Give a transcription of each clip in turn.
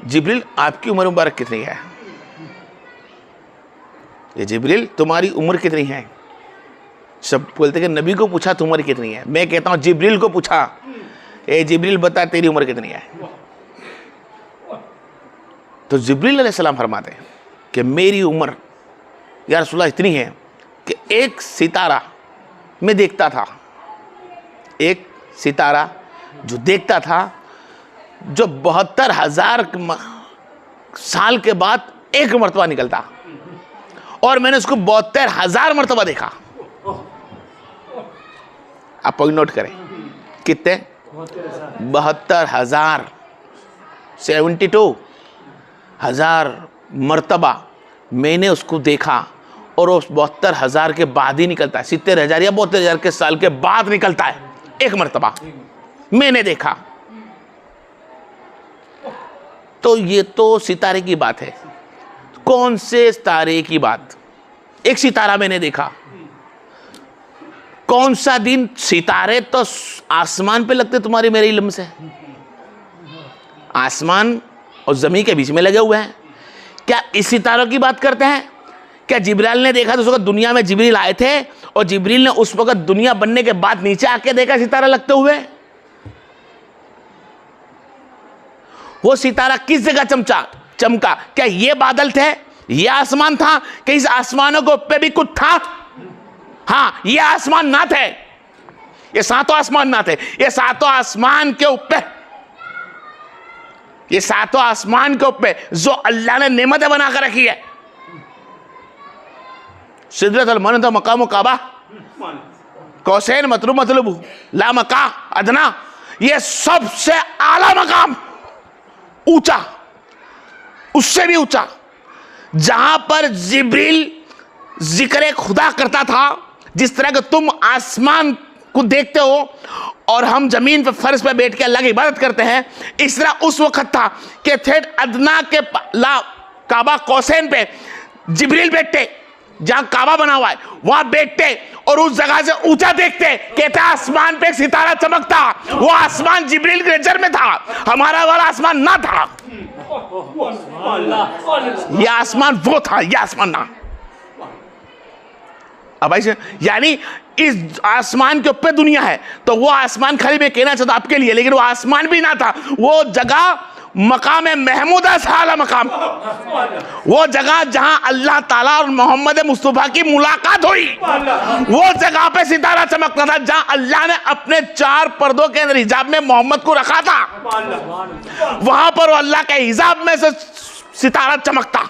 जिब्रील आपकी उम्र मुबारक कितनी है? ये जिब्रील तुम्हारी उम्र कितनी है? सब बोलते कि नबी को पूछा तुम्हारी उम्र कितनी है। मैं कहता हूं जिब्रील को पूछा, ए जिब्रील बता तेरी उम्र कितनी है? तो जिब्रील अलैहिस्सलाम फरमाते हैं कि मेरी उम्र या रसूलल्लाह इतनी है कि एक सितारा मैं देखता था, एक सितारा जो देखता था, जो 72,000 साल के बाद एक मरतबा निकलता, और मैंने उसको 72,000 मरतबा देखा। आप पॉइंट नोट करें, कितने? 72,000, 72,000 मरतबा मैंने उसको देखा, और उस 72,000 के बाद ही निकलता है। 70,000 या 72,000 के साल के बाद निकलता है एक मरतबा मैंने देखा। तो ये तो सितारे की बात है। कौन से सितारे की बात? एक सितारा मैंने देखा। कौन सा दिन? सितारे तो आसमान पे लगते तुम्हारे मेरे इल्म से, आसमान और जमीन के बीच में लगे हुए हैं। क्या इस सितारों की बात करते हैं? क्या जिब्राइल ने देखा तो उस वक्त दुनिया में जिब्रील आए थे, और जिब्रील ने उस वक्त दुनिया बनने के बाद नीचे आके देखा सितारा लगते हुए? वो सितारा किस जगह चमका? क्या ये बादल थे? ये आसमान था? कि इस आसमानों के ऊपर भी कुछ था? हाँ, ये आसमान ना थे, ये सातों आसमान ना थे। ये सातों आसमान के ऊपर, ये सातों आसमान के ऊपर जो अल्लाह ने नेमतें बनाकर रखी है, सिदरतुल मुनतहा मकाम काबा, कौसैन मतलूब ला मका अदना, ये सबसे आला मकाम, ऊंचा, उससे भी ऊंचा, जहां पर जिब्रील जिक्र खुदा करता था। जिस तरह के तुम आसमान को देखते हो और हम जमीन पर फर्श पे बैठ के अल्लाह की इबादत करते हैं, इस तरह उस वक्त था कि थेट अदना के ला काबा कौसैन पे जिब्रील बैठते, जहां काबा बना हुआ है वहां बैठते, और उस जगह से ऊंचा देखते। कहते आसमान पे एक सितारा चमकता, वो आसमान जिब्रील की नजर में था, हमारा वाला आसमान ना था। ये आसमान वो था, ये आसमान ना। अब ऐसे यानी इस आसमान के ऊपर दुनिया है, तो वो आसमान खाली मैं कहना चाहता आपके लिए, लेकिन वो आसमान भी ना था। वो जगह मकाम महमूदा साला मकाम, वो जगह जहां अल्लाह ताला और मोहम्मद मुस्तफा की मुलाकात हुई, वो जगह पे सितारा चमकता था, जहां अल्लाह ने अपने 4 पर्दों के अंदर हिजाब में मोहम्मद को रखा था। वहां पर वो अल्लाह के हिजाब में से सितारा चमकता,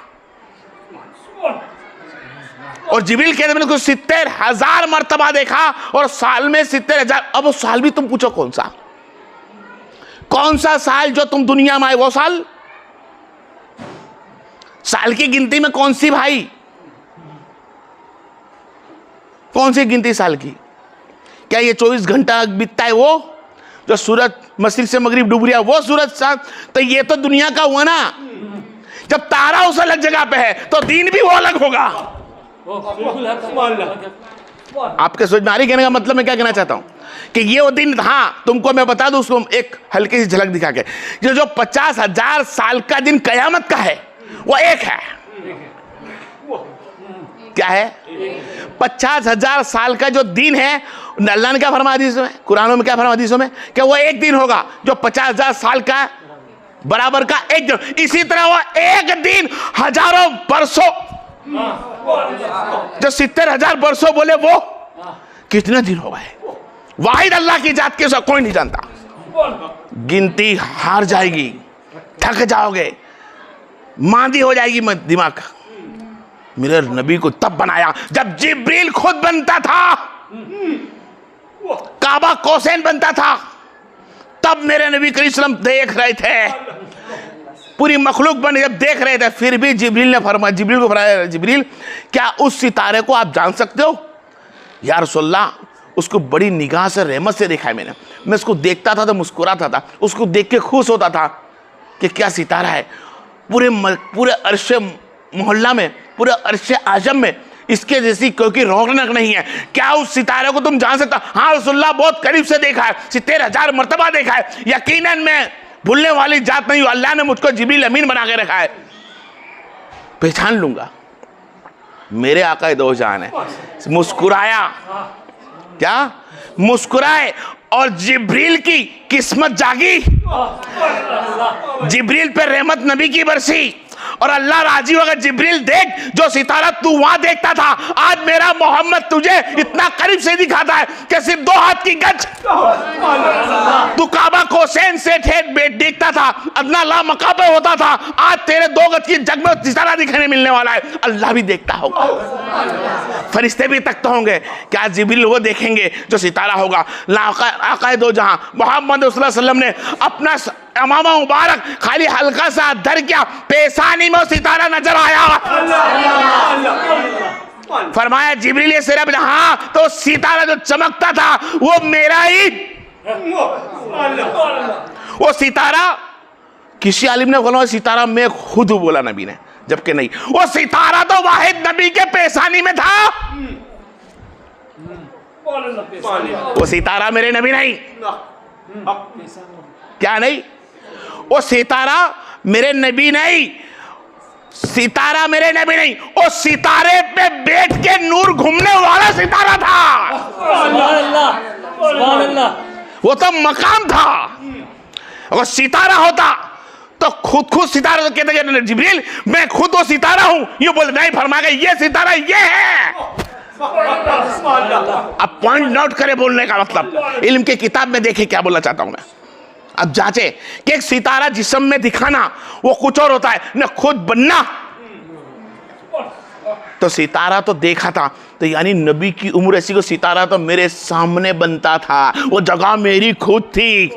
और जिब्रील कहते मैंने उसको 70,000 मरतबा देखा, और साल में 70,000। अब वो साल भी तुम पूछो कौन सा? कौन सा साल जो तुम दुनिया में आए वो साल? साल की गिनती में कौन सी भाई? कौन सी गिनती साल की? क्या ये 24 घंटा बीतता है वो जो सूरज मशरिक से मगरिब डूब रहा है, वो सूरज साल? तो ये तो दुनिया का हुआ ना। जब तारा उस अलग जगह पे है तो दिन भी वो अलग होगा। आपके सोच में आ रही? कहने का मतलब मैं क्या कहना चाहता हूं कि ये वो दिन, हाँ तुमको मैं बता दूं उसको एक हल्की सी झलक दिखा के, जो 50,000 साल का दिन कयामत का है वो एक है। क्या है? 50,000 साल का जो दिन है, अल्लाह ने क्या फरमाया हदीस में, कुरानों में क्या फरमाया हदीसों में, कि वो एक दिन होगा जो 50,000 साल का बराबर का एक दिन। इसी तरह वो एक दिन हजारों बरसों, जो 70,000 बरसों बोले वो कितने दिन हो गए? वाहिद अल्लाह की जात के कोई नहीं जानता। गिनती हार जाएगी, थक जाओगे, मांदी हो जाएगी दिमाग। मेरे नबी को तब बनाया जब जिब्रील खुद बनता था, काबा कौसैन बनता था, तब मेरे नबी करीम सल्लल्लाहु अलैहि वसल्लम देख रहे थे। पूरी मखलूक बन जब देख रहे थे, फिर भी जिब्रील ने फरमाया, जिब्रील को फरमाया, जिब्रील क्या उस सितारे को आप जान सकते हो? या रसूलल्लाह, उसको बड़ी निगाह से रहमत से देखा है मैंने। मैं उसको देखता था तो मुस्कुराता था, उसको देख के खुश होता था कि क्या सितारा है। पूरे अर्शे मोहल्ला में, पूरे अर्शे आजम में इसके जैसी क्योंकि रौनक नहीं है। क्या उस सितारे को तुम जान सकते? हाँ रसूलल्लाह, बहुत करीब से देखा है, 70,000 मरतबा देखा है। यकीनन मैं भूलने वाली जात नहीं हूं। अल्लाह ने मुझको जिब्रील अमीन बना के रखा है, पहचान लूंगा। मेरे आका दो जान है। मुस्कुराया, क्या मुस्कुराए, और जिब्रील की किस्मत जागी, जिब्रील पे रहमत नबी की बरसी, और अल्लाह राजी होगा। जिब्रील देख, जो सितारा तू वहां देखता था, आज मेरा मोहम्मद तुझे इतना करीब से दिखाता है कि सिर्फ 2 हाथ की गज। तू काबा को हुसैन से ठेठ देखता था, अदना ला मका पे होता था, आज तेरे 2 गज की जग में सितारा दिखने मिलने वाला है। अल्लाह भी देखता होगा, फरिश्ते भी तकते होंगे, क्या जिब्रील वो देखेंगे जो सितारा होगा। आका दो जहां मोहम्मद सल्लल्लाहु अलैहि वसल्लम ने अपना अमामा मुबारक खाली हल्का सा धर किया, पेशानी में सितारा नजर आया। फरमाया जिब्रील ये सिर्फ, हाँ, तो सितारा जो चमकता था वो मेरा ही। वो सितारा किसी आलिम ने बोला सितारा मैं खुद हूं, बोला नबी ने, जबकि नहीं, वो सितारा तो वाहिद नबी के पेशानी में था। वो सितारा मेरे नबी नहीं, क्या नहीं, वो सितारा मेरे नबी नहीं, सितारा मेरे नबी नहीं, वो सितारे पे बैठ के नूर घूमने वाला सितारा था। वो तो मकाम था। अगर सितारा होता तो खुद सितारा तो कहते जिब्रील मैं खुद वो सितारा हूं, ये बोल नहीं, फरमाएगा ये सितारा ये है। अब पॉइंट नोट करें बोलने का मतलब, इल्म की किताब में देखे क्या बोलना चाहता हूं मैं। अब जांचे कि एक सितारा जिस्म में दिखाना वो कुछ और होता है, न खुद बनना। तो सितारा तो देखा था, तो यानी नबी की उम्र ऐसी को सितारा तो मेरे सामने बनता था, वो जगह मेरी खुद थी,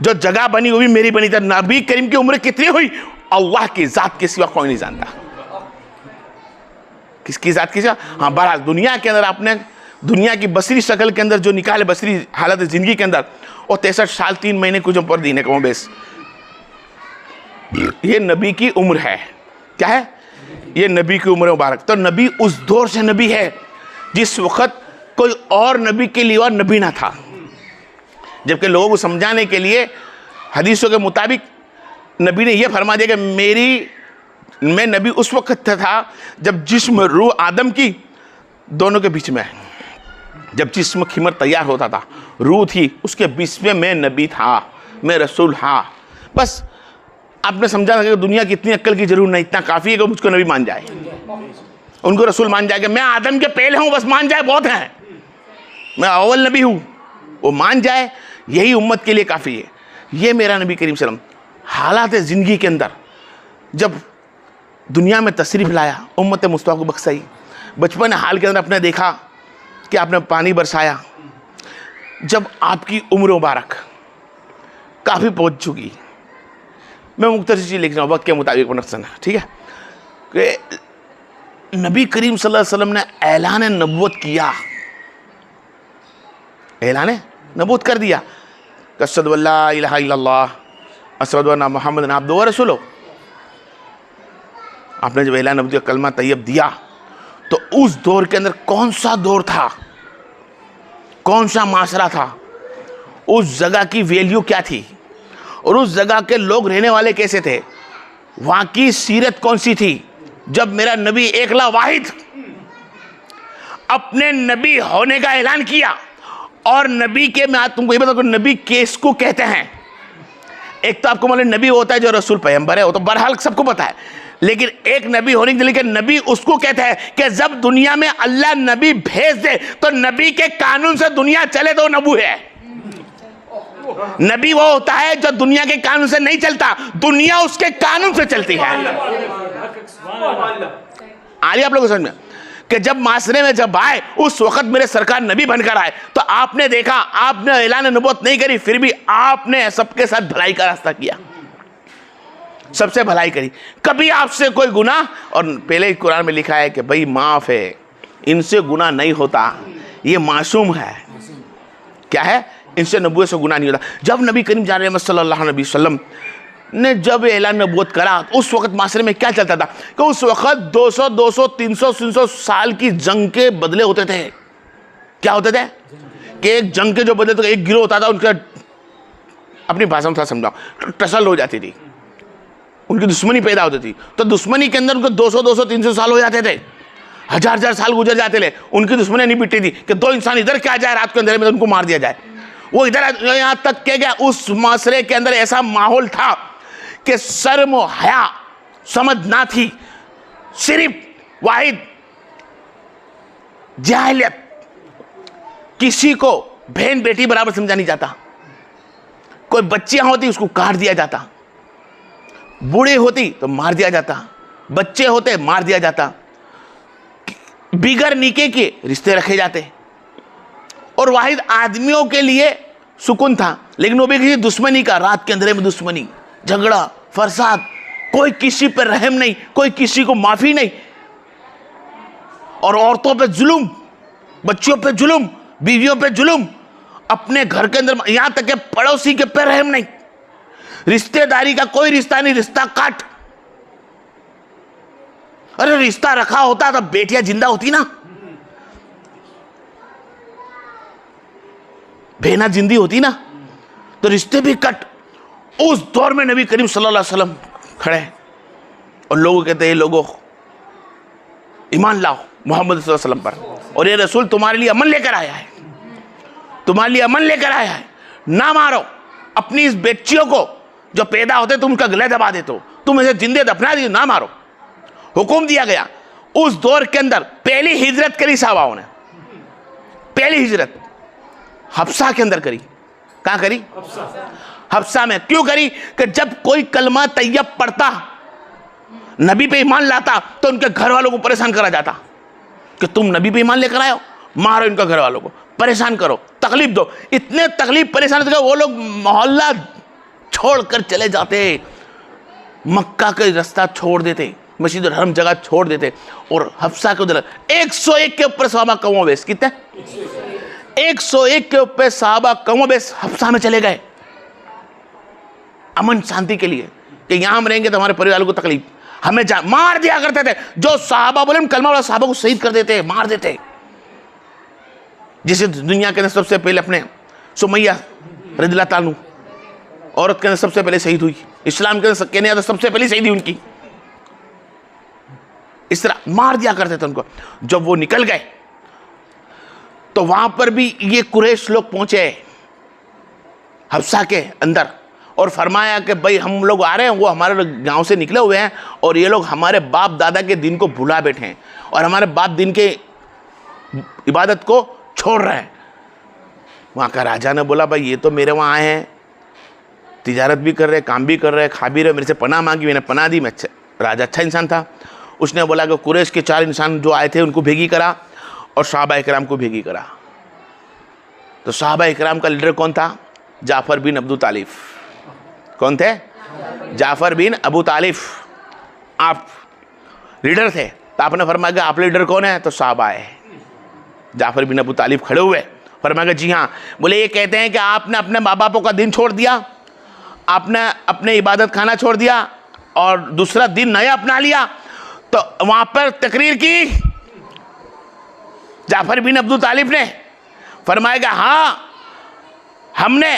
जो जगह बनी वो भी मेरी बनी थी। नबी करीम की उम्र कितनी हुई, अल्लाह की जात के सिवा कोई नहीं जानता। किसकी जात की सिवा? हाँ, बहरहाल दुनिया के अंदर आपने दुनिया की बसरी शक्ल के अंदर जो निकाले, बसरी हालत जिंदगी के अंदर, वो 63 साल 3 महीने कुछ पर दीने का बेस, ये नबी की उम्र है। क्या है? ये नबी की उम्र मुबारक। तो नबी उस दौर से नबी है जिस वक्त कोई और नबी के लिए नबी ना था, जबकि लोगों को समझाने के लिए हदीसों के मुताबिक नबी ने यह फरमा दिया कि मैं नबी उस वक्त था जब जिस्म रूह आदम की दोनों के बीच में, जब जिस्म खिमर तैयार होता था, रूह थी उसके बीच में, मैं नबी था, मैं रसूल। हाँ, बस आपने समझा कि दुनिया की इतनी अक्ल की जरूरत नहीं, इतना काफ़ी है कि मुझको नबी मान जाए, उनको रसूल मान जाए कि मैं आदम के पहले हूँ, बस मान जाए, बहुत है, मैं अव्वल नबी हूँ, वो मान जाए, यही उम्मत के लिए काफ़ी है। ये मेरा नबी करीम सल्लल्लाहु अलैहि वसल्लम हालात ज़िंदगी के अंदर जब दुनिया में तशरीफ़ लाया, उम्मत मुस्तफ़ा को बख्शाई। बचपन हाल के अंदर आपने देखा कि आपने पानी बरसाया, जब आपकी उम्र मुबारक काफ़ी पहुँच चुकी, मैं मुख्तसर चीज़ लिख रहा हूँ वक्त के मुताबिक नक्सन, ठीक है, कि नबी करीम सल्लल्लाहु अलैहि वसल्लम ने ऐलान नबूवत किया, ऐलान नबूवत कर दिया, अशहदु अल्ला इलाहा इल्लल्लाह अशहदु अन्ना मुहम्मदन अब्दुहु व रसूलुहु। आपने जब ऐलान नबूवत का कलमा तैयब दिया, तो उस दौर के अंदर कौन सा दौर था, कौन सा माशरा था, उस जगह की वैल्यू क्या थी, और उस जगह के लोग रहने वाले कैसे थे, वहाँ की सीरत कौन सी थी। जब मेरा नबी एकला वाहिद अपने नबी होने का ऐलान किया, और नबी के, मैं आज तुमको ये बताऊँ नबी किसको कहते हैं। एक तो आपको मालूम नबी होता है जो रसूल पैगंबर है, वो तो बहरहाल सबको पता है, लेकिन एक नबी होने के लिए नबी उसको कहते हैं कि जब दुनिया में अल्लाह नबी भेज दे तो नबी के कानून से दुनिया चले तो नबू है। नबी वो होता है जो दुनिया के कानून से नहीं चलता, दुनिया उसके कानून से चलती है। आइए आप लोगों को समझ में कि जब माशरे में जब आए, उस वक्त मेरे सरकार नबी बनकर आए, तो आपने देखा, आपने ऐलान नबूवत नहीं करी, फिर भी आपने सबके साथ भलाई का रास्ता किया, सबसे भलाई करी, कभी आपसे कोई गुनाह, और पहले ही कुरान में लिखा है कि भाई माफ़ है, इनसे गुनाह नहीं होता, ये मासूम है। क्या है? इनसे नबूवत से गुनाह नहीं होता। जब नबी करीम सल्लल्लाहु अलैहि वसल्लम ने जब ऐलान नबूवत करा, तो उस वक्त माशरे में क्या चलता था कि उस वक्त 200, 300 साल की जंग के बदले होते थे। क्या होते थे कि एक जंग के जो बदले, तो एक गिरोह होता था, उनका अपनी भाषा में थोड़ा समझाओ, टसल हो जाती थी, उनकी दुश्मनी पैदा होती थी। तो दुश्मनी के अंदर उनको 200 300 साल हो जाते थे, हजार साल गुजर जाते थे, उनकी दुश्मनी नहीं मिटती थी कि दो इंसान इधर क्या जाए रात के अंधेरे में तो उनको मार दिया जाए। वो इधर यहां तक के गया, उस माशरे के अंदर ऐसा माहौल था कि शर्म और हया समझ ना थी, सिर्फ वाहिद जाहिलियत। किसी को बहन बेटी बराबर समझा नहीं जाता, कोई बच्चियां होती उसको काट दिया जाता, बूढ़े होती तो मार दिया जाता, बच्चे होते मार दिया जाता, बिगर निके के रिश्ते रखे जाते। और वाहिद आदमियों के लिए सुकून था, लेकिन वो भी किसी दुश्मनी का, रात के अंधेरे में दुश्मनी, झगड़ा, फसाद, कोई किसी पर रहम नहीं, कोई किसी को माफी नहीं। और औरतों पे जुल्म, बच्चियों पे जुल्म, बीवियों पे जुल्म, अपने घर के अंदर, यहां तक कि पड़ोसी के पे रहम नहीं, रिश्तेदारी का कोई रिश्ता नहीं, रिश्ता काट। अरे रिश्ता रखा होता तो बेटियां जिंदा होती ना, बहना जिंदी होती ना, तो रिश्ते भी कट। उस दौर में नबी करीम सल्लल्लाहु अलैहि वसल्लम खड़े हैं और लोगों कहते हैं, लोगों ईमान लाओ मोहम्मद सल्लल्लाहु अलैहि वसल्लम पर, और ये रसूल तुम्हारे लिए अमन लेकर आया है, तुम्हारे लिए अमन लेकर आया है। ना मारो अपनी इस बच्चियों को जो पैदा होते, तुम उनका गले दबा देते हो, तुम इसे जिंदे दफना दी, ना मारो, हुक्म दिया गया। उस दौर के अंदर पहली हिजरत करी साहबाओं ने, पहली हिजरत हफ्सा के अंदर करी। कहां करी? हफ्सा में। क्यों करी? कि जब कोई कलमा तैयब पढ़ता, नबी पे ईमान लाता, तो उनके घर वालों को परेशान करा जाता कि तुम नबी पे ईमान लेकर आए हो, मारो इनका घर वालों को, परेशान करो, तकलीफ दो। इतने तकलीफ परेशान होते वो लोग मोहल्ला छोड़कर चले जाते, मक्का का रास्ता छोड़ देते, मस्जिद हरम जगह छोड़ देते, और हफ्सा के उधर 101 के ऊपर सहाबा कमोबेश, कितने? 101 के ऊपर सहाबा कमोबेश हफ्सा में चले गए, अमन शांति के लिए, कि यहां हम रहेंगे तो हमारे परिवार को तकलीफ, हमें मार दिया करते थे। जो सहाबा बोले कलमा वाला सहाबा को शहीद कर देते, मार देते। जिसे दुनिया के अंदर सबसे पहले अपने सुमैया रज़ियल्लाहु ताला औरत के अंदर सबसे पहले शहीद हुई, इस्लाम के अंदर कहने आता सबसे पहले शहीद हुई उनकी। इस तरह मार दिया करते थे उनको। जब वो निकल गए तो वहां पर भी ये कुरैश लोग पहुंचे हफ्सा के अंदर और फरमाया कि भाई हम लोग आ रहे हैं, वो हमारे गांव से निकले हुए हैं और ये लोग हमारे बाप दादा के दिन को भुला बैठे हैं और हमारे बाप दिन के इबादत को छोड़ रहे हैं। वहाँ का राजा ने बोला भाई ये तो मेरे वहाँ आए हैं, तिजारत भी कर रहे, काम भी कर रहे, खा भी रहे, मेरे से पनाह मांगी, मैंने पनाह दी। मैं राजा अच्छा इंसान था। उसने बोला कि कुरैश के 4 इंसान जो आए थे उनको भेगी करा और सहाबा इकराम को भेगी करा। तो सहाबा इकराम का लीडर कौन था? जाफर बिन अबू तालिब। कौन थे? जाफर बिन अबू तालिब। आप लीडर थे। तो आपने फरमाया कि आप लीडर कौन है? तो सहाबा है। जाफर बिन अबू तालिब खड़े हुए, फरमाया जी हाँ। बोले ये कहते हैं कि आपने अपने माँ बापों का दिन छोड़ दिया, आपने अपने इबादत खाना छोड़ दिया और दूसरा दिन नया अपना लिया। तो वहां पर तकरीर की जाफर बिन अब्दुल तालिब ने, फरमाएगा हाँ हमने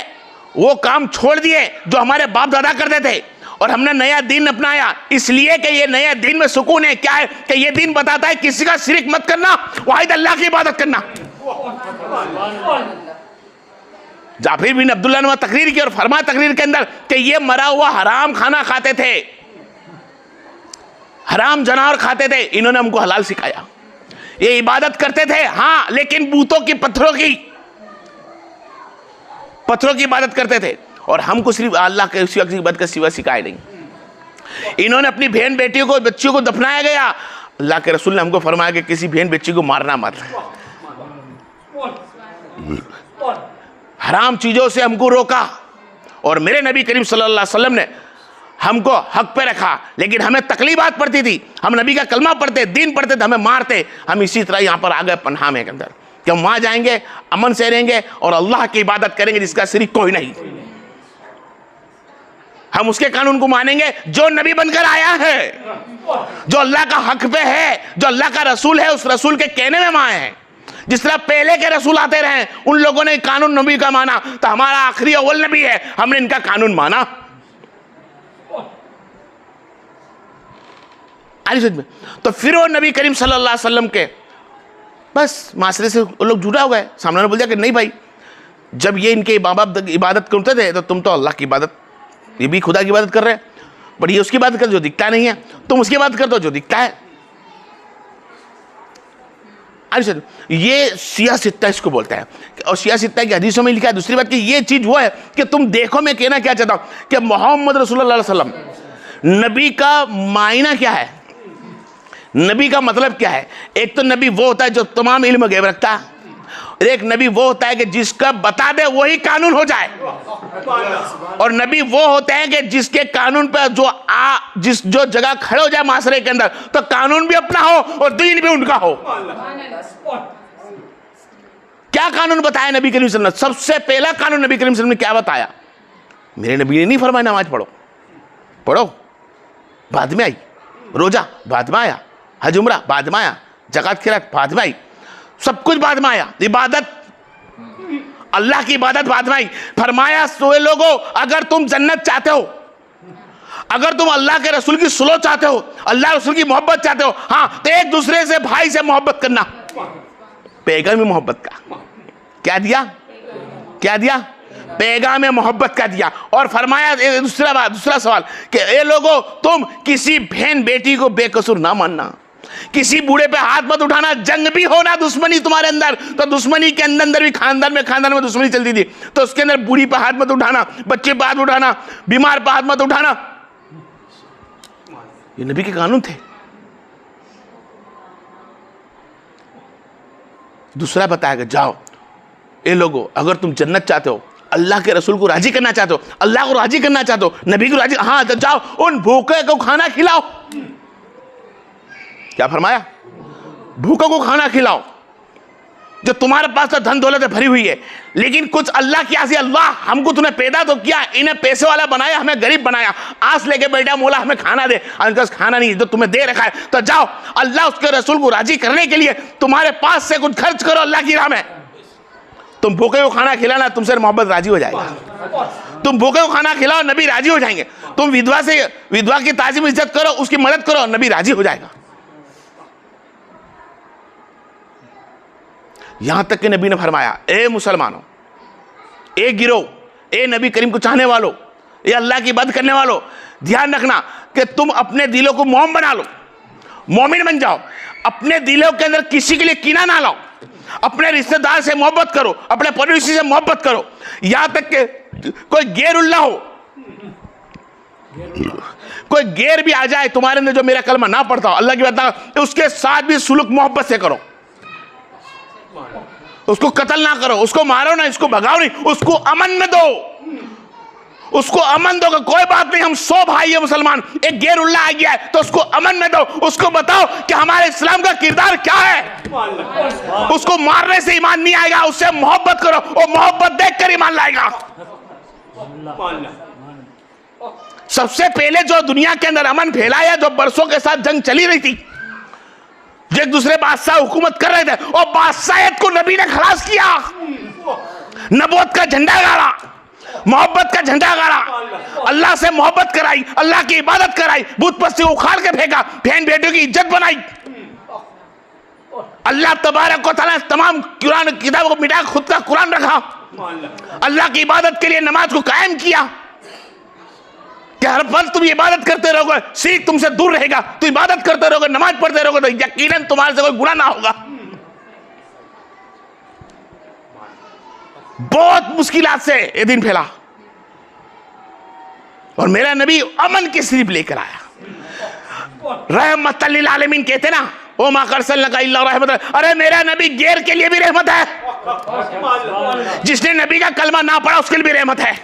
वो काम छोड़ दिए जो हमारे बाप दादा करते थे और हमने नया दिन अपनाया, इसलिए कि ये नया दिन में सुकून है। क्या है कि ये दिन बताता है किसी का शिरक मत करना, वाहिद अल्लाह की इबादत करना। जाफर बिन अब्दुल्लाह ने तकरीर की और फरमा तकरीर के अंदर कि ये मरा हुआ हराम खाना खाते थे, हराम जानवर खाते थे, इन्होंने हमको हलाल सिखाया। ये इबादत करते थे हाँ, लेकिन बूतों की, पत्थरों की इबादत करते थे और हमको सिर्फ अल्लाह के इबादत का सिवा सिखाया नहीं। इन्होंने अपनी बहन बेटियों को, बच्चियों को दफनाया गया। अल्लाह के रसूल ने हमको फरमाया कि किसी बहन बच्ची को मारना मत। हराम चीजों से हमको रोका और मेरे नबी करीम सल्लल्लाहु अलैहि वसल्लम ने हमको हक पे रखा, लेकिन हमें तकलीफात पड़ती थी। हम नबी का कलमा पढ़ते, दीन पढ़ते थे, हमें मारते। हम इसी तरह यहाँ पर आ गए पनाह में के अंदर कि हम वहां जाएंगे, अमन से रहेंगे और अल्लाह की इबादत करेंगे जिसका शरीक कोई नहीं। हम उसके कानून को मानेंगे जो नबी बनकर आया है, जो अल्लाह का हक पे है, जो अल्लाह का रसूल है, उस रसूल के कहने में हम आए हैं जिस तरह पहले के रसूल आते रहे, उन लोगों ने कानून नबी का माना, तो हमारा आखिरी अव्वल नबी है, हमने इनका कानून माना। आई समझ में? तो फिर वो नबी करीम सल्लल्लाहु अलैहि वसल्लम के बस माशरे से वो लोग जुड़ा हुआ है। सामने ने बोल दिया कि नहीं भाई, जब ये इनके माँ बाप इबादत करते थे तो तुम तो अल्लाह की इबादत, ये भी खुदा की इबादत कर रहे हैं, बट ये उसकी इबादत कर जो दिखता नहीं है, तुम उसकी इबादत कर दो जो दिखता है। ये शिया सित्ता इसको बोलता है। और शिया सित्ता की हदीसों में लिखा है। दूसरी बात कि ये चीज वो है कि तुम देखो, मैं कहना क्या चाहता हूं कि मोहम्मद रसूलुल्लाह सल्लल्लाहु अलैहि वसल्लम, नबी का मायना क्या है, नबी का मतलब क्या है। एक तो नबी वो होता है जो तमाम इल्म गैब रखता है, एक नबी वो होता है कि जिसका बता दे वही कानून हो जाए, और नबी वो होते हैं कि जिसके कानून पर जो जगह खड़े हो जाए माशरे के अंदर, तो कानून भी अपना हो और दीन भी उनका हो। क्या कानून बताया नबी करीम सल्लल्लाहु अलैहि वसल्लम? सबसे पहला कानून नबी करीम सल्लल्लाहु अलैहि वसल्लम ने क्या बताया? मेरे नबी ने नहीं फरमाया नमाज पढ़ो, पढ़ो, बाद में आई। रोजा बाद में आया, हज उम्रा बाद में आया, ज़कात खैरात बाद में आई, सब कुछ बाद में आया। इबादत, अल्लाह की इबादत बाद में आई। फरमाया सोए लोगों, अगर तुम जन्नत चाहते हो, अगर तुम अल्लाह के रसूल की सुलो चाहते हो, अल्लाह रसूल की मोहब्बत चाहते हो, हाँ, तो एक दूसरे से, भाई से मोहब्बत करना। पैगाम मोहब्बत का क्या दिया? क्या दिया? पैगाम मोहब्बत का दिया। और फरमाया दूसरा सवाल कि ए लोगों, तुम किसी बहन बेटी को बेकसूर ना मानना, किसी बूढ़े पे हाथ मत उठाना। जंग भी हो ना, दुश्मनी तुम्हारे अंदर, तो दुश्मनी के अंदर भी खानदान में दुश्मनी चलती थी, तो उसके अंदर बूढ़ी पे हाथ मत उठाना, बच्चे पे हाथ उठाना, बीमार पे हाथ मत उठाना। ये नबी के कानून थे। दूसरा बताया कि जाओ ए लोगों, अगर तुम जन्नत चाहते हो, अल्लाह के रसूल को राजी करना चाहते हो, अल्लाह को राजी करना चाहते हो, नबी को राजी, हाँ, तो जाओ उन भूखे को खाना खिलाओ। क्या फरमाया? भूखों को खाना खिलाओ। जो तुम्हारे पास तो धन दौलत भरी हुई है, लेकिन कुछ अल्लाह की आस, अल्लाह हमको तूने पैदा तो किया, इन्हें पैसे वाला बनाया, हमें गरीब बनाया, आस लेके बैठा मौला हमें खाना दे, उनके पास खाना नहीं, जो तुम्हें दे रखा है, तो जाओ अल्लाह उसके रसूल को राजी करने के लिए तुम्हारे पास से कुछ खर्च करो अल्लाह की राह में। तुम भूखे को खाना खिलाना, तुमसे मोहब्बत राजी हो जाएगा। तुम भूखे को खाना खिलाओ, नबी राजी हो जाएंगे। तुम विधवा की ताजीम इज्जत करो, उसकी मदद करो, नबी राजी हो जाएगा। यहां तक कि नबी ने फरमाया, ए मुसलमानों, ए गिरोह, ए नबी करीम को चाहने वालों, ए अल्लाह की इबादत करने वालों, ध्यान रखना कि तुम अपने दिलों को मोम बना लो, मोमिन बन जाओ। अपने दिलों के अंदर किसी के लिए कीना ना लाओ। अपने रिश्तेदार से मोहब्बत करो, अपने पड़ोसी से मोहब्बत करो। यहां तक कि कोई गैरुल्ला हो, कोई गैर भी आ जाए तुम्हारे अंदर जो मेरा कलमा ना पढ़ता हो, अल्लाह की बात ना, उसके साथ भी सुलूक मोहब्बत से करो। उसको कत्ल ना करो, उसको मारो ना, इसको भगाओ नहीं, उसको अमन में दो, उसको अमन दो। कोई बात नहीं, हम 100 भाई है मुसलमान, एक गैरुल्लाह आ गया है तो उसको अमन में दो, उसको बताओ कि हमारे इस्लाम का किरदार क्या है। उसको मारने से ईमान नहीं आएगा, उससे मोहब्बत करो, और मोहब्बत देखकर ईमान लाएगा। सबसे पहले जो दुनिया के अंदर अमन फैलाया, जो बरसों के साथ जंग चली रही थी, जो एक दूसरे बादशाह हुकूमत कर रहे थे, और बादशाहत को नबी ने खलास किया। नबूवत का झंडा गाड़ा, मोहब्बत का झंडा गाड़ा, अल्लाह से मोहब्बत कराई, अल्लाह की इबादत कराई, बुत पस्ती उखाड़ के फेंका, बहन बेटियों की इज्जत बनाई। अल्लाह तबारक व तआला तमाम कुरान किताब को मिटा खुद का कुरान रखा। अल्लाह की इबादत के लिए नमाज को कायम किया कि हर पल तुम इबादत करते रहोगे, शिर्क तुमसे दूर रहेगा, तुम इबादत करते रहोगे, नमाज पढ़ते रहोगे, तो यकीनन तुम्हारे से कोई गुनाह ना होगा। बहुत मुश्किलात से ये दिन फैला, और मेरा नबी अमन की सिर्फ लेकर आया। रहमतल लिल आलमीन कहते ना, ओ मा अरसलनाका इल्ला रहमतन। अरे मेरा नबी गैर के लिए भी रहमत है, जिसने नबी का कलमा ना पढ़ा उसके लिए भी रहमत है।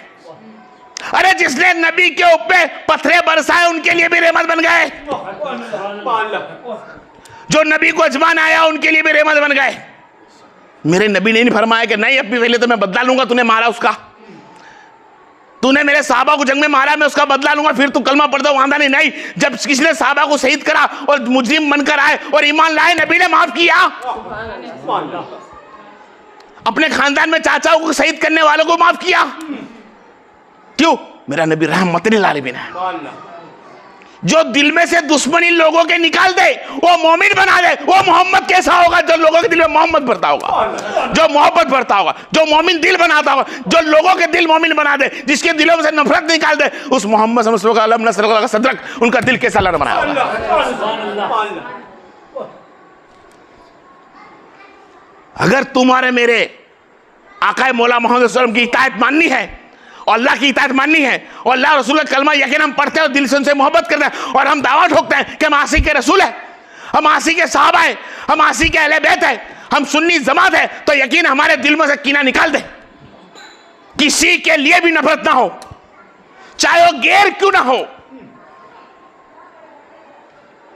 अरे जिसने नबी के ऊपर पत्थरे बरसाए उनके लिए भी रहमत बन गए, जो नबी को अजमान आया उनके लिए भी रहमत बन गए। मेरे नबी ने नहीं फरमाया कि नहीं अभी पहले तो मैं बदला लूंगा, तूने मारा उसका, तूने मेरे साहबा को जंग में मारा, मैं उसका बदला लूंगा, फिर तू कलमा पढ़ दो, वांदा नहीं। नहीं, जब किसी ने साहबा को शहीद करा और मुजरिम बनकर आए और ईमान लाए, नबी ने माफ किया। अपने खानदान में चाचाओं को शहीद करने वालों को माफ किया। क्यों? मेरा नबी रहमत लिल आलमीन है। जो दिल में से दुश्मनी लोगों के निकाल दे, वो मोमिन बना दे। वो मोहम्मद कैसा होगा? जो लोगों के दिल में मोहम्मद भरता होगा, जो मोहब्बत भरता होगा, जो मोमिन दिल बनाता होगा, जो लोगों के दिल मोमिन बना दे, जिसके दिलों में से नफरत निकाल दे, उस मोहम्मद सल्लल्लाहु अलैहि वसल्लम का सदरक, उनका दिल कैसा अल्लाह ने बनाया होगा। अगर तुम्हारे मेरे आका मौला मोहम्मद सल्लल्लाहु अलैहि वसल्लम की इताअत माननी है और अल्लाह की इताअत माननी है और अल्लाह रसूल का कलमा यकीन हम पढ़ते हैं और दिल से उनसे मोहब्बत करते हैं और हम दावा ठोकते हैं कि हम आशिक के रसूल है, हम आशिक के सहाबा है, हम आशिक के अहले बैत है, हम सुन्नी जमात है, तो यकीन हमारे दिल में से कीना निकाल दे। किसी के लिए भी नफरत ना हो, चाहे वो गैर क्यों ना हो।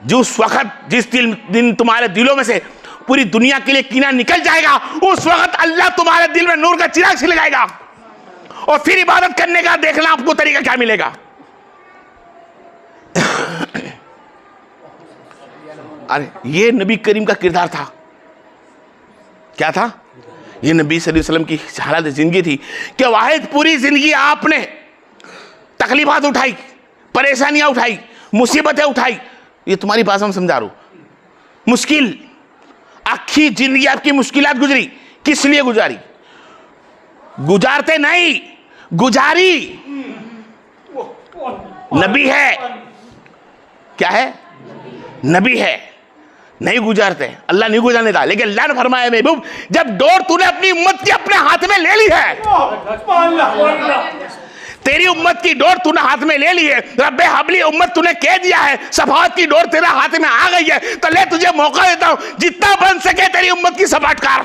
जिस वक्त जिस दिन तुम्हारे दिलों में से पूरी दुनिया के लिए कीना निकल जाएगा, उस वक्त अल्लाह तुम्हारे दिल में नूर का चिराग से लगाएगा और फिर इबादत करने का देखना आपको तरीका क्या मिलेगा। अरे ये नबी करीम का किरदार था। क्या था? ये नबी सल्लल्लाहु अलैहि वसल्लम की हालत जिंदगी थी कि वाहिद पूरी जिंदगी आपने तकलीफात उठाई, परेशानियां उठाई, मुसीबतें उठाई। ये तुम्हारी भाषा में समझा रहा हूं। मुश्किल आखी जिंदगी आपकी मुश्किलात गुजरी। किस लिए गुजारी? गुजारते नहीं, गुजारी। नबी है, क्या है? नबी है, नहीं गुजारते। अल्लाह नहीं गुजारने था, लेकिन अल्लाह ने फरमाया महबूब, जब डोर तूने अपनी उम्मत की अपने हाथ में ले ली है, तेरी उम्मत की डोर तूने हाथ में ले ली है, रब्बे हबली उम्मत तूने कह दिया है, सफावत की डोर तेरे हाथ में आ गई है, तो ले तुझे मौका देता हूं, जितना बन सके तेरी उम्मत की सपोर्ट कर।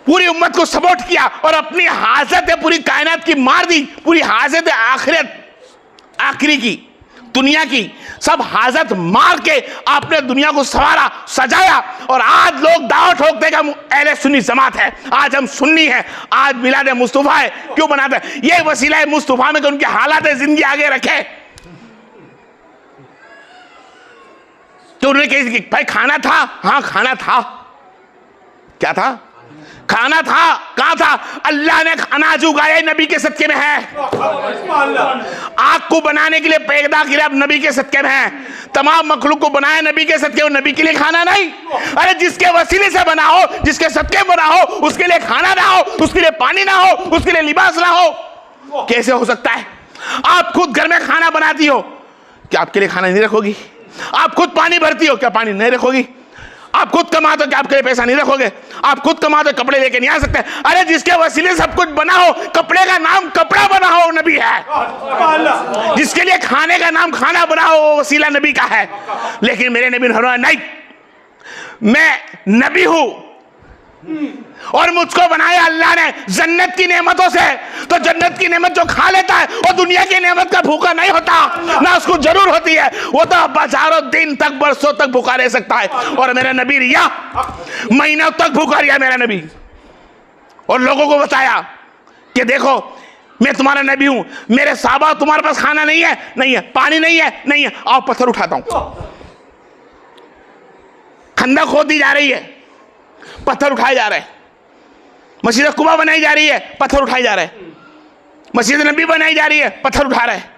पूरी उम्मत को सपोर्ट किया और अपनी हाजत पूरी कायनात की मार दी। पूरी हाजत आखिरत आखिरी की दुनिया की सब हाजत मार के आपने दुनिया को सवारा, सजाया। और आज लोग दावा ठोकते कि हम अहले सुन्नी जमात है, आज हम सुन्नी है, आज मिलाद मुस्तफा है। क्यों बनाते हैं? ये वसीला है मुस्तफा में कि उनके हालात जिंदगी आगे रखे। तो उन्होंने कही भाई खाना था, हाँ खाना था। क्या था? खाना था। कहां था? अल्लाह ने अनाज उगाया नबी के सदके में है। आग को बनाने के लिए पैदा किया नबी के सदके में है। तमाम मखलूक को बनाया नबी के सदके, नबी के लिए खाना नहीं। अरे जिसके वसीले से बना हो, जिसके सदके बना हो, उसके लिए खाना ना हो, उसके लिए पानी ना हो, उसके लिए लिबास ना हो, कैसे हो सकता है? आप खुद घर में खाना बनाती हो, क्या आपके लिए खाना नहीं रखोगी? आप खुद पानी भरती हो, क्या पानी नहीं रखोगी? आप खुद कमाते हो, क्या आपके लिए पैसा नहीं रखोगे? आप खुद कमाते हो, कपड़े लेके नहीं आ सकते। अरे जिसके वसीले सब कुछ बना हो, कपड़े का नाम कपड़ा बना हो, नबी है। जिसके लिए खाने का नाम खाना बना हो, वो वसीला नबी का है। लेकिन मेरे नबी ने फरमाया नहीं, मैं नबी हूं और मुझको बनाया अल्लाह ने जन्नत की नेमतों से। तो जन्नत की नेमत जो खा लेता है वो दुनिया की नेमत का भूखा नहीं होता, ना उसको जरूर होती है। वो तो हजारों दिन तक, बरसों तक भूखा रह सकता है। और मेरा नबी रिया महीनों तक भूखा रिया मेरा नबी, और लोगों को बताया कि देखो मैं तुम्हारा नबी हूं, मेरे साहबा तुम्हारे पास खाना नहीं है, नहीं है, पानी नहीं है, नहीं है, आओ पत्थर उठाता हूं। खंदक खोदी जा रही है, पत्थर उठाए जा रहे हैं। मस्जिद कुबा बनाई जा रही है, पत्थर उठाए जा रहे हैं। मस्जिद नबी बनाई जा रही है, पत्थर उठा रहे हैं।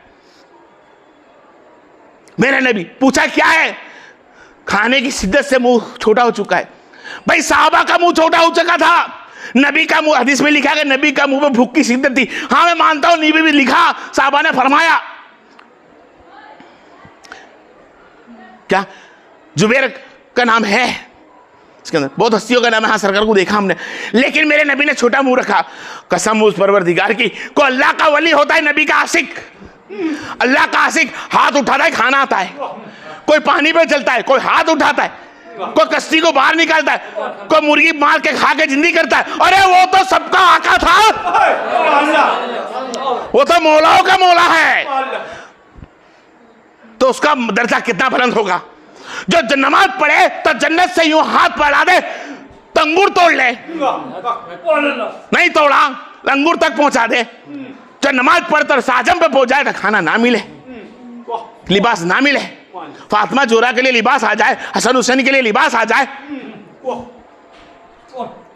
मेरे नबी पूछा क्या है? खाने की शिद्दत से मुंह छोटा हो चुका है। भाई साहबा का मुंह छोटा हो चुका था, नबी का मुंह, हदीस में लिखा है नबी का मुंह में भूख की शिद्दत थी। हाँ मैं मानता हूं, नबी भी लिखा, साहबा ने फरमाया। क्या जुबैर का नाम है इसके अंदर, बहुत हस्तियों का नाम है, हाँ सरकार को देखा हमने, लेकिन मेरे नबी ने छोटा मुंह रखा। कसम उस परवरदिगार की, को अल्लाह का वली होता है नबी का आशिक। अल्लाह का आशिक हाथ उठाता है, खाना आता है। कोई पानी पे चलता है, कोई हाथ उठाता है, कोई कश्ती को बाहर निकालता है, कोई मुर्गी मार के खा के जिंदगी करता है। अरे वो तो सबका आका था, वो तो मौलाओं का मौला है, तो उसका दर्जा कितना बुलंद होगा। जो नमाज पढ़े तो जन्नत से यूं हाथ बढ़ा दे तो अंगूर तोड़ ले, नहीं तोड़ा अंगूर तक पहुंचा दे। जो नमाज पढ़कर साजम पे पहुंच जाए तो खाना ना मिले, लिबास ना मिले, फातिमा जोरा के लिए लिबास आ जाए, हसन हुसैन के लिए लिबास आ जाए,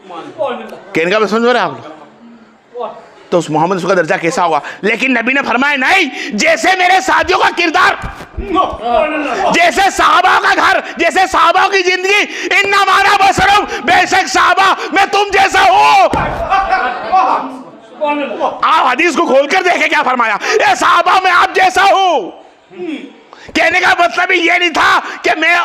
कहने का समझ रहे आप लोग? तो उस मोहम्मद का दर्जा कैसा होगा? लेकिन नबी ने फरमाया नहीं, जैसे मेरे साथियों का किरदार, जैसे साहबा का घर, जैसे साहबा की जिंदगी, इन्ना माना बसरम, बेशक साहबा मैं तुम जैसा हूं। आप हदीस को खोलकर देखें क्या फरमाया, ये साहबा मैं आप जैसा हूं। कहने का मतलब ही ये नहीं था कि मैं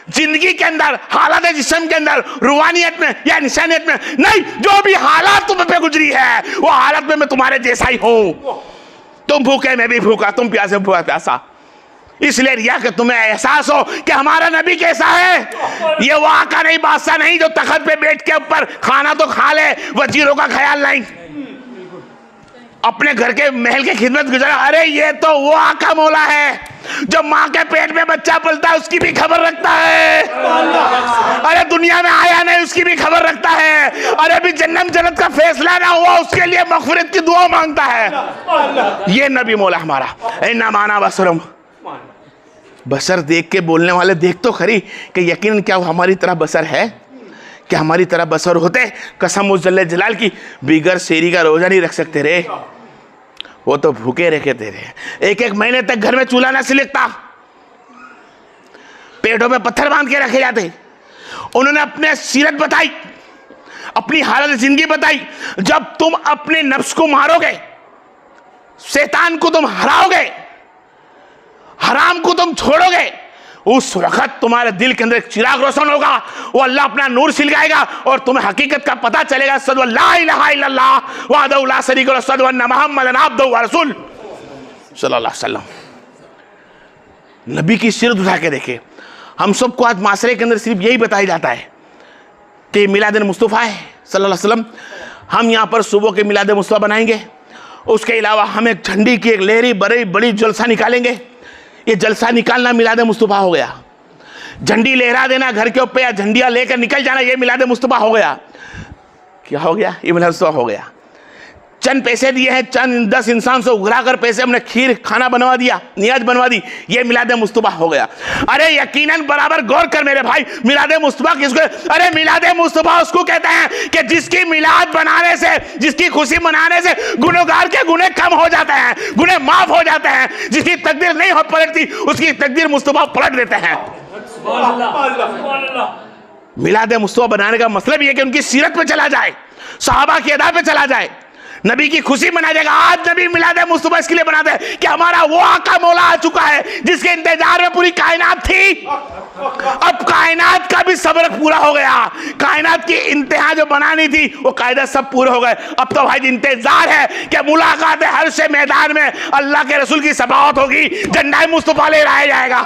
जिंदगी के अंदर, हालात जिस्म के अंदर, रूहानियत में या इंसानियत में नहीं, जो भी हालात तुम पे गुजरी है वो हालत में मैं तुम्हारे जैसा ही हूं। तुम भूखे मैं भी भूखा, तुम प्यासे मैं प्यासा। इसलिए रिया कि तुम्हें एहसास हो कि हमारा नबी कैसा है। ये वो आका नहीं, बादशाह नहीं जो तख्त पे बैठ के ऊपर खाना तो खा ले, वजीरों का ख्याल नहीं, अपने घर के महल की खिदमत गुजारा। अरे ये तो वो आका मौला है जो माँ के पेट में बच्चा पलता है उसकी भी खबर रखता है। अरे दुनिया में आया नहीं उसकी भी खबर रखता है। अरे अभी जन्नत का फैसला ना हुआ उसके लिए मगफिरत की दुआ मांगता है। ये नबी मौला हमारा। इन्ना माना बसरम, बसर देख के बोलने वाले देख तो खरी कि यकीनन क्या वो हमारी तरह बसर है? क्या हमारी तरह बसर होते? कसम उस जल्ले जलाल की, बिगर शेरी का रोजा नहीं रख सकते रे। वो तो भूखे रखे थे रे, एक एक महीने तक घर में चूल्हा ना सिलकता, पेटों में पत्थर बांध के रखे जाते। उन्होंने अपने सीरत बताई, अपनी हालत जिंदगी बताई। जब तुम अपने नफ्स को मारोगे, शैतान को तुम हराओगे, हराम को तुम छोड़ोगे, उस वक्त तुम्हारे दिल के अंदर एक चिराग रोशन होगा, वो अल्लाह अपना नूर सिलगाएगा और तुम्हें हकीकत का पता चलेगा। सदु ला इलाहा इल्लल्लाह वहदहु ला शरीका लहु सदु अन्ना मुहम्मदन अब्दुहु व रसूल सल्लल्लाहु अलैहि वसल्लम। नबी की सीरत उठा के देखे। हम सबको आज माशरे के अंदर सिर्फ यही बताया जाता है कि मिलाद मुस्तफ़ा है सल्लल्लाहु अलैहि वसल्लम। हम यहाँ पर सुबह के मिलाद मुस्तफ़ा बनाएंगे, उसके अलावा हम एक झंडी की एक लहरी बड़ी जलसा निकालेंगे। ये जलसा निकालना मिलाद मुस्तफ़ा हो गया। झंडी लहरा देना घर के ऊपर या झंडियाँ लेकर निकल जाना, ये मिलाद मुस्तफ़ा हो गया। क्या हो गया? ये मिलाद मुस्तफ़ा हो गया। चंद पैसे दिए हैं, चंद 10 इंसान से उघरा कर पैसे हमने खीर खाना बनवा दिया, नियाज बनवा दी, ये मिलाद मुस्तफ़ा हो गया। अरे यकीनन बराबर गौर कर मेरे भाई, मिलाद मुस्तफ़ा किसको? अरे मिलाद मुस्तफ़ा उसको कहते हैं कि जिसकी मिलाद बनाने से, जिसकी खुशी मनाने से गुनहगार के गुनाह कम हो जाते हैं, गुनाह माफ हो जाते हैं। जिसकी तकदीर नहीं हो पलटती उसकी तकदीर मुस्तफ़ा पलट देते हैं। मिलाद मुस्तफ़ा बनाने का मतलब यह कि उनकी सीरत पे चला जाए, सहाबा की अदा पे चला जाए, नबी की खुशी मनाया जाएगा। आज नबी मिलाद मुस्तफ़ा इसके लिए बनाते हैं कि हमारा वो आका मौला आ चुका है जिसके इंतजार में पूरी कायनात थी। अब कायनात का भी सब्र पूरा हो गया, कायनात की इंतहा जो बनानी थी वो कायदा सब पूरे हो गए। अब तो भाई इंतजार है कि मुलाकात हर से मैदान में अल्लाह के रसूल की सबावत होगी, झंडा मुस्तफ़ा ले लाया जाएगा।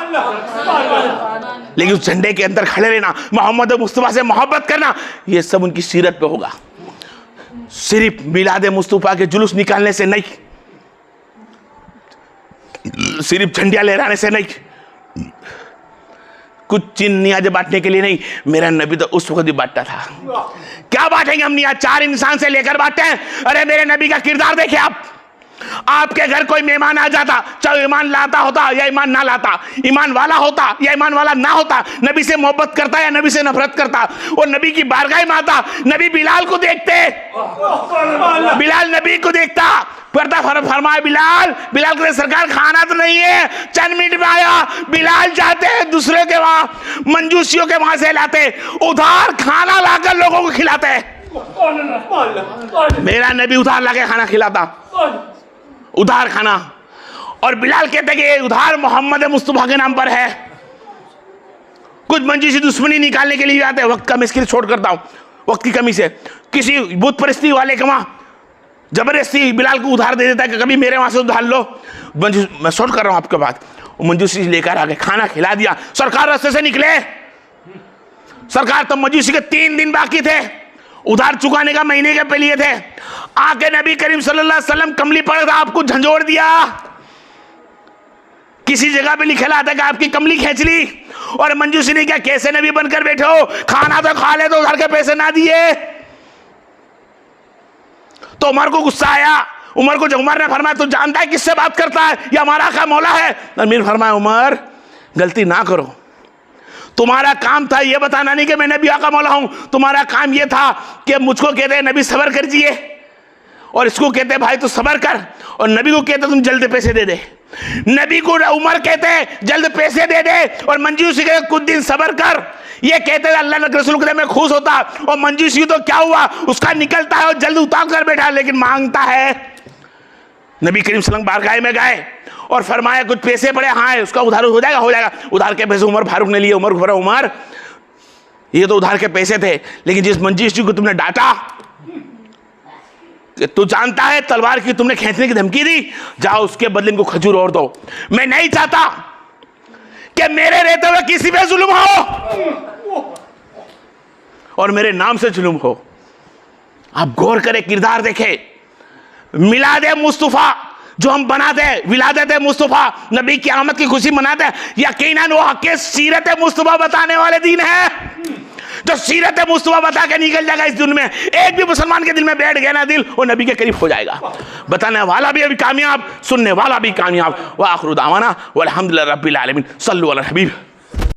लेकिन उस झंडे के अंदर खड़े रहना, मोहम्मद मुस्तफ़ा से मोहब्बत करना, ये सब उनकी सीरत पे होगा। सिर्फ मिलाद मुस्तफ़ा के जुलूस निकालने से नहीं, सिर्फ झंडियां लहराने से नहीं, कुछ चिन्ह नियाज बांटने के लिए नहीं। मेरा नबी तो उस वक्त भी बांटता था। क्या बांटेंगे हम नियाज? 4 इंसान से लेकर बांटते हैं। अरे मेरे नबी का किरदार देखिए आप। आपके घर कोई मेहमान आ जाता, चाहे ईमान लाता होता या ईमान ना लाता, ईमान वाला होता या ईमान वाला ना होता, नबी से मोहब्बत करता या नबी से नफरत करता, और नबी की बारगाह में आता। नबी बिलाल को देखते, बिलाल नबी को देखता, पर्दा फरमाया बिलाल, बिलाल कहते सरकार खाना तो नहीं है, चंद मिनट में आया। बिलाल जाते हैं दूसरे के वहां, मंजूसियों के वहां से लाते, उधार खाना लाकर लोगों को खिलाते। मेरा नबी उधार लाके खाना खिलाता, उधार खाना। और बिलाल कहते कि उधार मोहम्मद मुस्तफ़ा के नाम पर है। कुछ मंजीसी दुश्मनी निकालने के लिए आते हैं। वक्त का मैं इसके लिए छोड़ करता हूं, वक्त की कमी से। किसी बुत परस्ती वाले के वहां जबरदस्ती बिलाल को उधार दे देता है कि कभी मेरे वहां से उधार लो। मैं शॉर्ट कर रहा हूं आपके बात। मंजूसी लेकर आ गए, खाना खिला दिया। सरकार रास्ते से निकले, सरकार तो मंजूसी के 3 दिन बाकी थे, उधार चुकाने का महीने के पे लिए थे। आके नबी करीम सल्लल्लाहु अलैहि वसल्लम कमली पड़ आपको झंझोड़ दिया। किसी जगह पे लिखा आता कि आपकी कमली खींच ली। और मंजूसी ने क्या, कैसे नबी बनकर बैठे हो, खाना तो खा ले तो उधार के पैसे ना दिए। तो उमर को गुस्सा आया। उमर को जब उमर ने फरमाया तू जानता है किससे बात करता है, ये हमारा आका मौला है। अमीर फरमाया उमर गलती ना करो, तुम्हारा काम था ये बताना नहीं कि मैं नबी का मौला हूं, तुम्हारा काम ये था कि मुझको कहते हैं नबी सबर कर जिए, और इसको कहते हैं भाई तू सबर कर, और नबी को कहते तुम जल्द पैसे दे दे। नबी को उमर कहते हैं जल्द पैसे दे दे, और मंजूसी कहते कुछ दिन सबर कर। ये कहते हैं अल्लाह के रसूल कहते मैं खुश होता, और मंजूसी तो क्या हुआ, उसका निकलता है और जल्द उतार कर बैठा, लेकिन मांगता है। नबी करीम सल्लल्लाहु अलैहि वसल्लम बारगाह में गए और फरमाया कुछ पैसे पड़े, हाँ उसका उधार हो जाएगा, हो जाएगा। उधार के पैसे उमर फारूक ने लिए। उमर ये तो उधार के पैसे थे, लेकिन जिस मंजूसी को तुमने डांटा, तू जानता है तलवार की तुमने खींचने की धमकी दी, जाओ उसके बदले इनको खजूर और दो। मैं नहीं चाहता कि मेरे रहते हुए किसी पे जुल्म हो और मेरे नाम से जुल्म हो। आप गौर करें, किरदार देखें। मिलादे मुस्तफा जो हम बनाते हैं, विलादत मुस्तफा, नबी की आमद की खुशी मनाते हैं, यकीनन वो हक़ सीरत मुस्तफा बताने वाले दिन है। जो सीरत मुस्तफा बता के निकल जाएगा इस दुनिया में, एक भी मुसलमान के दिल में बैठ गया ना दिल, वो नबी के करीब हो जाएगा। बताने वाला भी अभी कामयाब, सुनने वाला भी कामयाब। व आखिरु दावाना वल्हम्दुलिल्लाहि रब्बिल आलमीन। सल्लु अला हबीब।